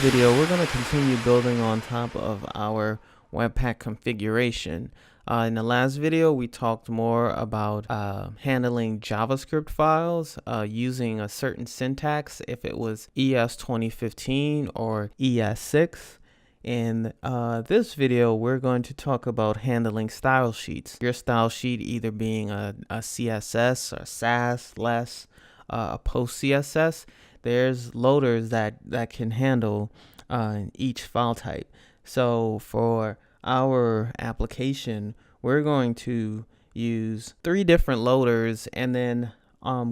video, we're going to continue building on top of our Webpack configuration. In the last video, we talked more about handling JavaScript files using a certain syntax, if it was ES 2015 or ES6. In this video, we're going to talk about handling style sheets. Your style sheet either being a CSS or SASS, less a post CSS. There's loaders that can handle each file type. So for our application, we're going to use 3 different loaders, and then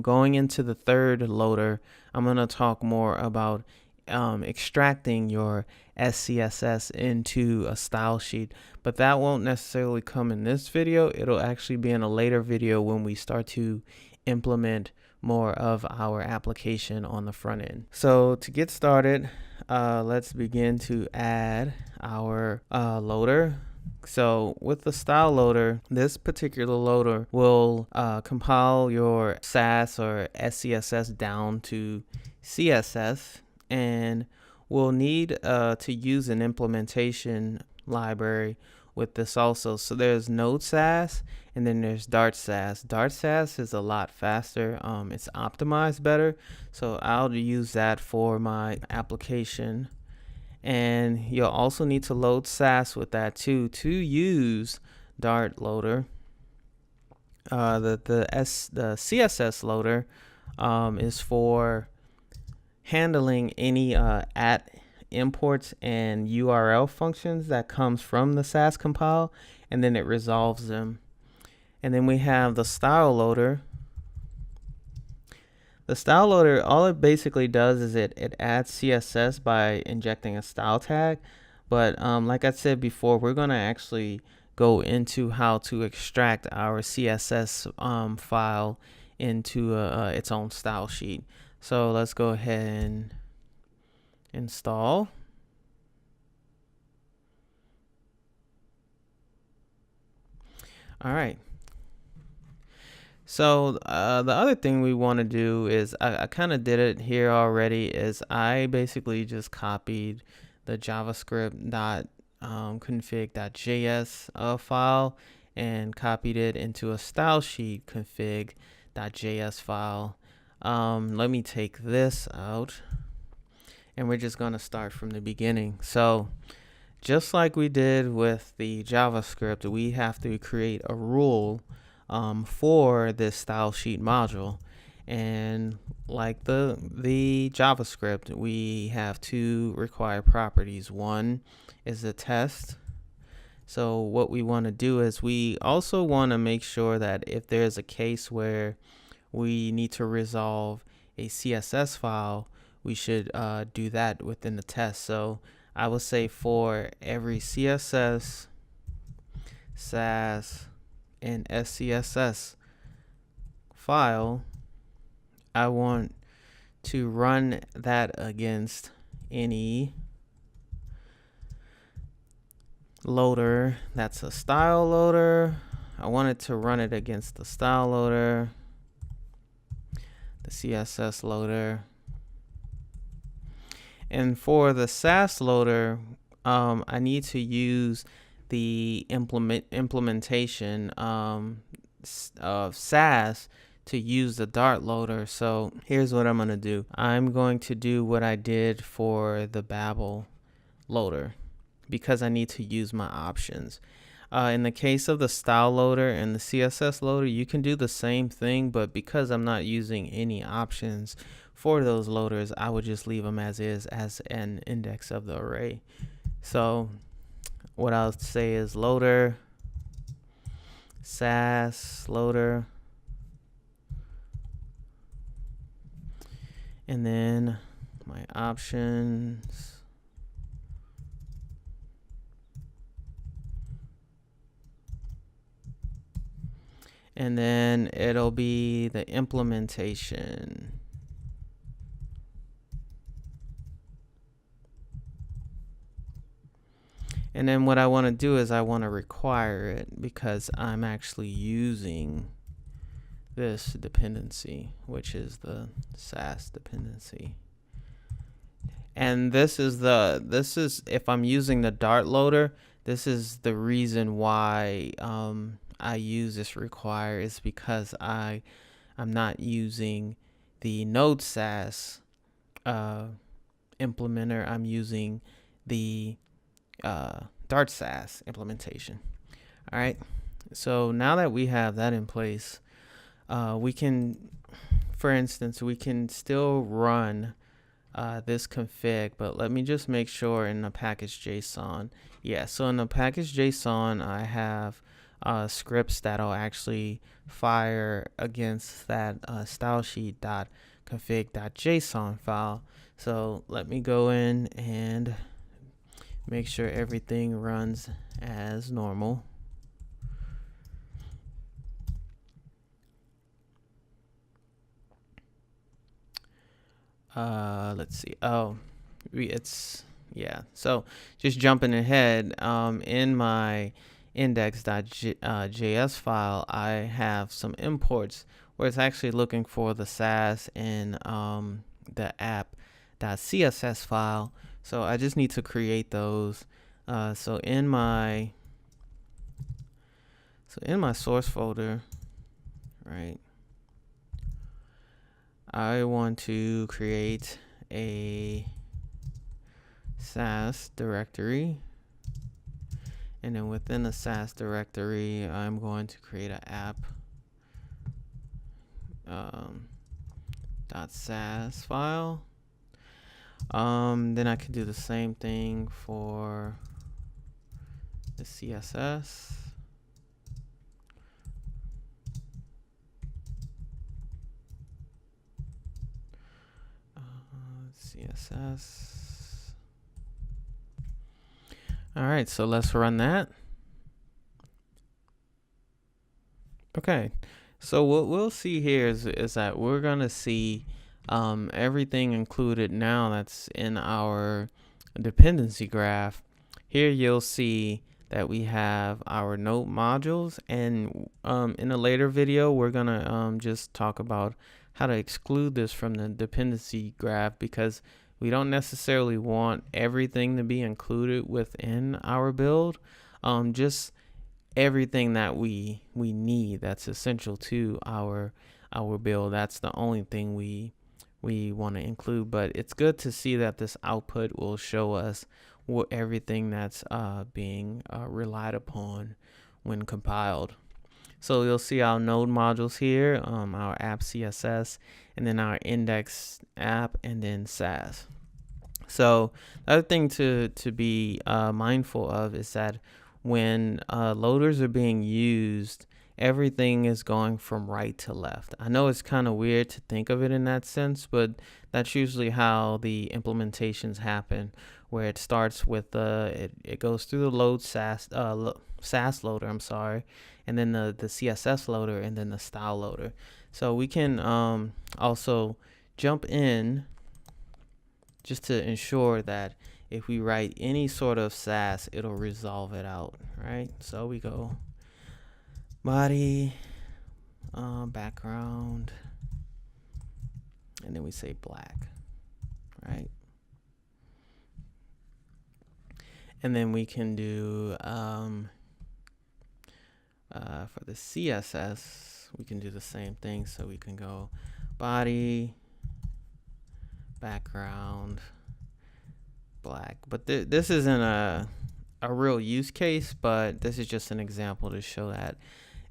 going into the third loader, I'm going to talk more about extracting your SCSS into a style sheet, but that won't necessarily come in this video. It'll actually be in a later video when we start to implement more of our application on the front end. So to get started, let's begin to add our loader. So with the style loader, this particular loader will compile your SASS or SCSS down to CSS, and we'll need to use an implementation library with this also. So there's Node SASS, and then there's Dart SASS. Dart SASS is a lot faster. It's optimized better, so I'll use that for my application. And you'll also need to load SASS with that too to use Dart loader. The CSS loader is for handling any at imports and URL functions that comes from the SASS compile, and then it resolves them. And then we have the style loader. The style loader, all it basically does is it adds CSS by injecting a style tag. But like I said before, we're going to actually go into how to extract our CSS file into its own style sheet. So let's go ahead and install. All right. So the other thing we want to do is, I kind of did it here already, is I basically just copied the javascript.config.js file and copied it into a style sheet config.js file. Let me take this out, and we're just going to start from the beginning. So just like we did with the JavaScript, we have to create a rule for this style sheet module. And like the JavaScript, we have 2 required properties. One is the test. So what we want to do is we also want to make sure that if there's a case where we need to resolve a CSS file, we should do that within the test. So I would say for every CSS, SASS, and SCSS file, I want to run that against any loader that's a style loader. I want it to run it against the style loader, the CSS loader. And for the SASS loader, I need to use the implementation of SASS to use the Dart loader. So here's what I'm going to do. I'm going to do what I did for the Babel loader, because I need to use my options. In the case of the style loader and the CSS loader, you can do the same thing, but because I'm not using any options for those loaders, I would just leave them as is, as an index of the array. So what I'll say is loader, SASS loader, and then my options. And then it'll be the implementation. And then what I want to do is I want to require it, because I'm actually using this dependency, which is the SASS dependency. And this is if I'm using the Dart loader, this is the reason why I use this require, is because I'm not using the Node SASS implementer. I'm using the Dart SASS implementation. All right. So now that we have that in place, we can, for instance, we can still run this config, but let me just make sure in the package JSON. Yeah, so in the package JSON, I have scripts that'll actually fire against that stylesheet.config.json file. So let me go in and make sure everything runs as normal. Let's see. Oh, yeah. So just jumping ahead, in my index.js file, I have some imports where it's actually looking for the SASS and the app.css file. So I just need to create those. So in my source folder, right, I want to create a SASS directory, and then within the SASS directory, I'm going to create an app .sass file. Then I can do the same thing for the CSS. CSS. All right, so let's run that. Okay, so what we'll see here is that we're gonna see everything included now that's in our dependency graph. Here you'll see that we have our node modules, and in a later video we're gonna just talk about how to exclude this from the dependency graph, because we don't necessarily want everything to be included within our build. Just everything that we need that's essential to our build, that's the only thing we want to include. But it's good to see that this output will show us what everything that's being relied upon when compiled. So you'll see our node modules here, our app CSS, and then our index app, and then SASS. So the other thing to be mindful of is that when loaders are being used, everything is going from right to left. I know it's kind of weird to think of it in that sense, but that's usually how the implementations happen, where it starts with it goes through the load SASS loader, I'm sorry, and then the CSS loader, and then the style loader. So we can also jump in just to ensure that if we write any sort of SASS, it'll resolve it out, right? So we go body, background, and then we say black, right? And then we can do, for the CSS, we can do the same thing. So we can go body, background, black. But this isn't a real use case, but this is just an example to show that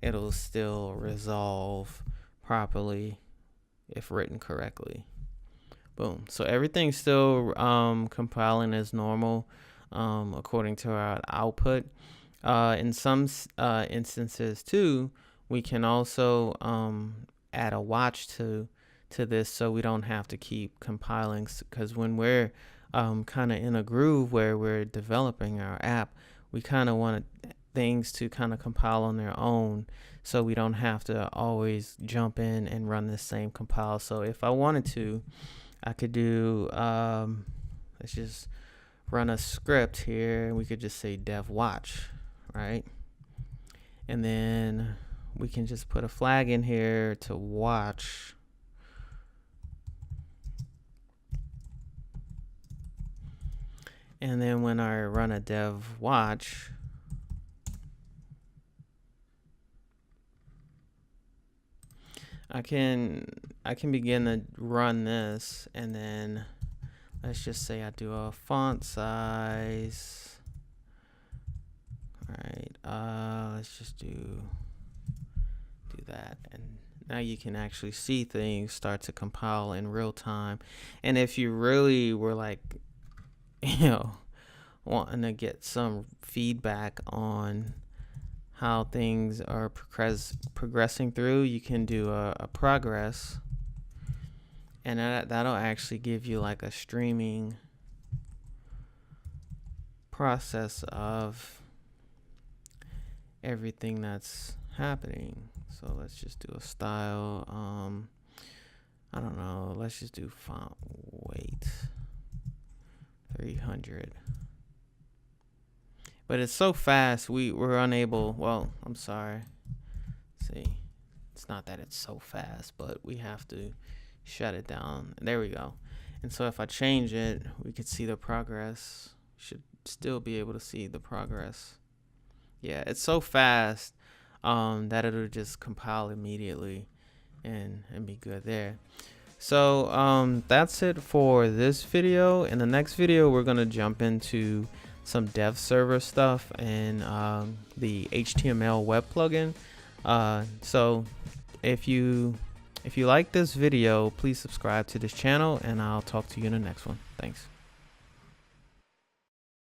it'll still resolve properly if written correctly. Boom. So everything's still compiling as normal according to our output. In some instances too, we can also add a watch to this, so we don't have to keep compiling, because when we're kind of in a groove where we're developing our app, we kind of want things to kind of compile on their own, so we don't have to always jump in and run the same compile. So if I wanted to, I could do let's just run a script here. We could just say dev watch, right? And then we can just put a flag in here to watch. And then when I run a dev watch, I can begin to run this, and then let's just say I do a font size. All right, let's just do that, and now you can actually see things start to compile in real time. And if you really were like, wanting to get some feedback on how things are progressing through, you can do a progress, and that'll actually give you like a streaming process of everything that's happening. So let's just do a style. I don't know, let's just do font weight 300. But it's so fast, we're unable, well, I'm sorry. See, it's not that it's so fast, but we have to shut it down. There we go. And so if I change it, we could see the progress. Should still be able to see the progress. Yeah, it's so fast that it'll just compile immediately and be good there. So that's it for this video. In the next video, we're gonna jump into some dev server stuff and the HTML web plugin. So if you like this video, please subscribe to this channel, and I'll talk to you in the next one. Thanks.